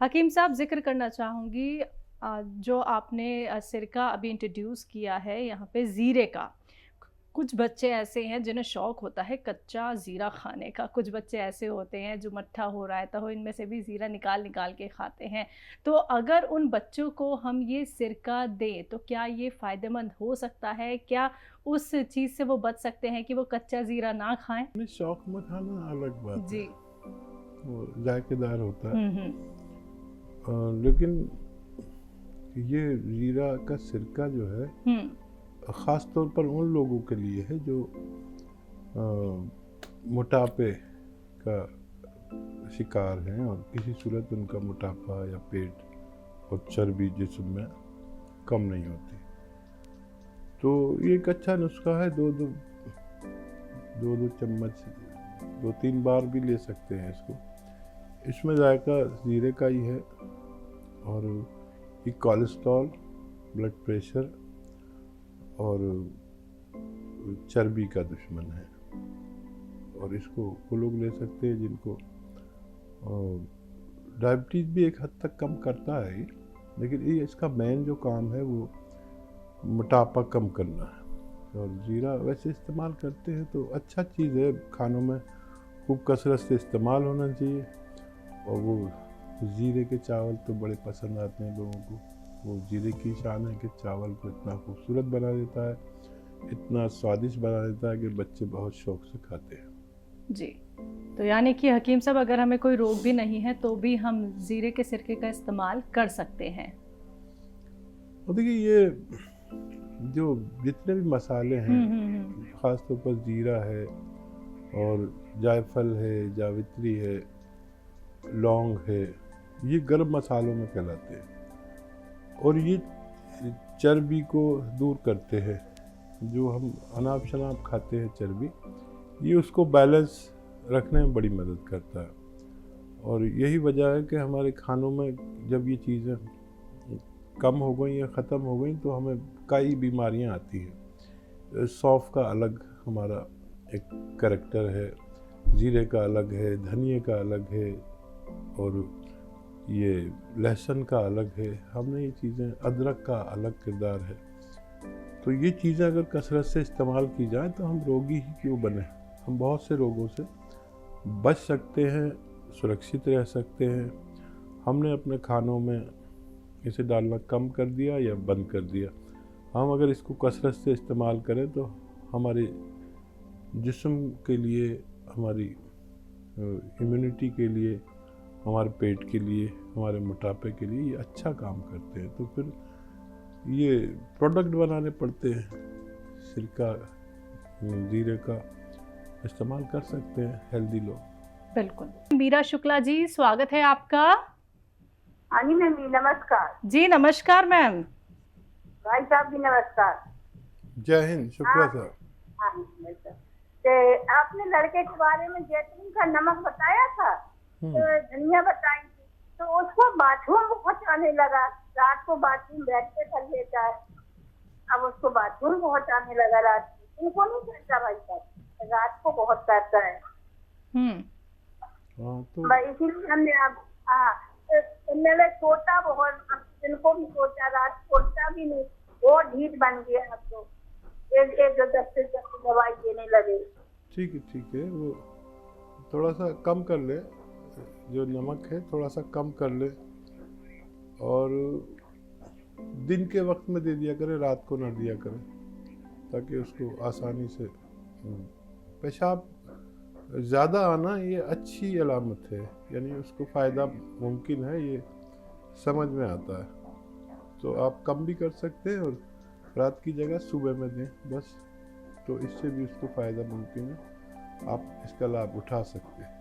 हकीम साहब, ज़िक्र करना चाहूँगी जो आपने सिरका अभी इंट्रोड्यूस किया है यहाँ पे ज़ीरे का। कुछ बच्चे ऐसे हैं जिन्हें शौक़ होता है कच्चा ज़ीरा खाने का, कुछ बच्चे ऐसे होते हैं जो मट्ठा हो, रायता हो, इनमें से भी ज़ीरा निकाल-निकाल के खाते हैं। तो अगर उन बच्चों को हम ये सिरका दें, तो क्या ये फ़ायदेमंद हो सकता है? क्या उस चीज़ से वो बच सकते हैं कि वो कच्चा ज़ीरा ना खाएँ? नहीं, शौक में खाना अलग बात है, जी। वो जायकेदार होता है। हुँ, हुँ। लेकिन ये ज़ीरा का सिरका जो है हुँ। ख़ास तौर पर उन लोगों के लिए है जो मोटापे का शिकार हैं और किसी सूरत उनका मोटापा या पेट और चर्बी जिस्म में कम नहीं होती। तो ये एक अच्छा नुस्खा है। दो दो चम्मच 2-3 बार भी ले सकते हैं इसको। इसमें जायका ज़ीरे का ही है और ये कोलेस्ट्रॉल, ब्लड प्रेशर और चर्बी का दुश्मन है और इसको वो लोग ले सकते हैं जिनको डायबिटीज़ भी एक हद तक कम करता है ये, लेकिन ये इसका मेन जो काम है वो मोटापा कम करना है। और ज़ीरा वैसे इस्तेमाल करते हैं तो अच्छा चीज़ है, खानों में खूब कसरत से इस्तेमाल होना चाहिए। और वो ज़ीरे के चावल तो बड़े पसंद आते हैं लोगों को। वो ज़ीरे की शान है कि चावल को इतना खूबसूरत बना देता है, इतना स्वादिष्ट बना देता है कि बच्चे बहुत शौक़ से खाते हैं। जी। तो यानी कि हकीम साहब, अगर हमें कोई रोग भी नहीं है तो भी हम ज़ीरे के सिरके का इस्तेमाल कर सकते हैं। और देखिए, ये जो जितने भी मसाले हैं, ख़ास तौर पर ज़ीरा है और जायफल है, जावित्री है, लौंग है, ये गर्म मसालों में कहलाते हैं और ये चर्बी को दूर करते हैं। जो हम अनाप-शनाप खाते हैं चर्बी, ये उसको बैलेंस रखने में बड़ी मदद करता है। और यही वजह है कि हमारे खानों में जब ये चीज़ें कम हो गई या ख़त्म हो गई तो हमें कई बीमारियां आती हैं। सौंफ का अलग हमारा एक करैक्टर है, ज़ीरे का अलग है, धनिए का अलग है और ये लहसुन का अलग है। हमने ये चीज़ें, अदरक का अलग किरदार है। तो ये चीज़ें अगर कसरत से इस्तेमाल की जाए तो हम रोगी ही क्यों बने, हम बहुत से रोगों से बच सकते हैं, सुरक्षित रह सकते हैं। हमने अपने खानों में इसे डालना कम कर दिया या बंद कर दिया। हम अगर इसको कसरत से इस्तेमाल करें तो हमारे जिस्म के लिए, हमारी इम्यूनिटी के लिए, हमारे पेट के लिए, हमारे मोटापे के लिए ये अच्छा काम करते हैं। तो फिर ये प्रोडक्ट बनाने पड़ते हैं। सिरका, ज़ीरे का इस्तेमाल कर सकते हैं हेल्दी लोग। बिल्कुल। मीरा शुक्ला जी, स्वागत है आपका। हाँ जी मैम, नमस्कार। जी नमस्कार मैम। भाई साहब भी नमस्कार। जय हिंद, शुक्ला साहब। हाँ नमस्कार। आपने लड़के के बारे में जैतून का नमक बताया था, तो धनिया बताई थी, तो उसको बाथरूम बहुत आने लगा। रात को बाथरूम बैठ के कर लेता है, अब उसको बाथरूम बहुत आने लगा रात को। इनको नहीं करता भाई साहब, रात को बहुत करता है। तो इसीलिए हमने मेरे सोता बहुत, इनको भी सोचा, रात सोता भी नहीं, बहुत ढीठ बन गया। अब तो एक दस्ते दवाई देने लगे। ठीक है, वो थोड़ा सा कम कर ले, जो नमक है थोड़ा सा कम कर ले और दिन के वक्त में दे दिया करें, रात को ना दिया करें, ताकि उसको आसानी से पेशाब ज़्यादा आना ये अच्छी अलामत है, यानी उसको फ़ायदा मुमकिन है, ये समझ में आता है। तो आप कम भी कर सकते हैं और रात की जगह सुबह में दें बस, तो इससे भी उसको फ़ायदा मुमकिन है, आप इसका लाभ उठा सकते हैं।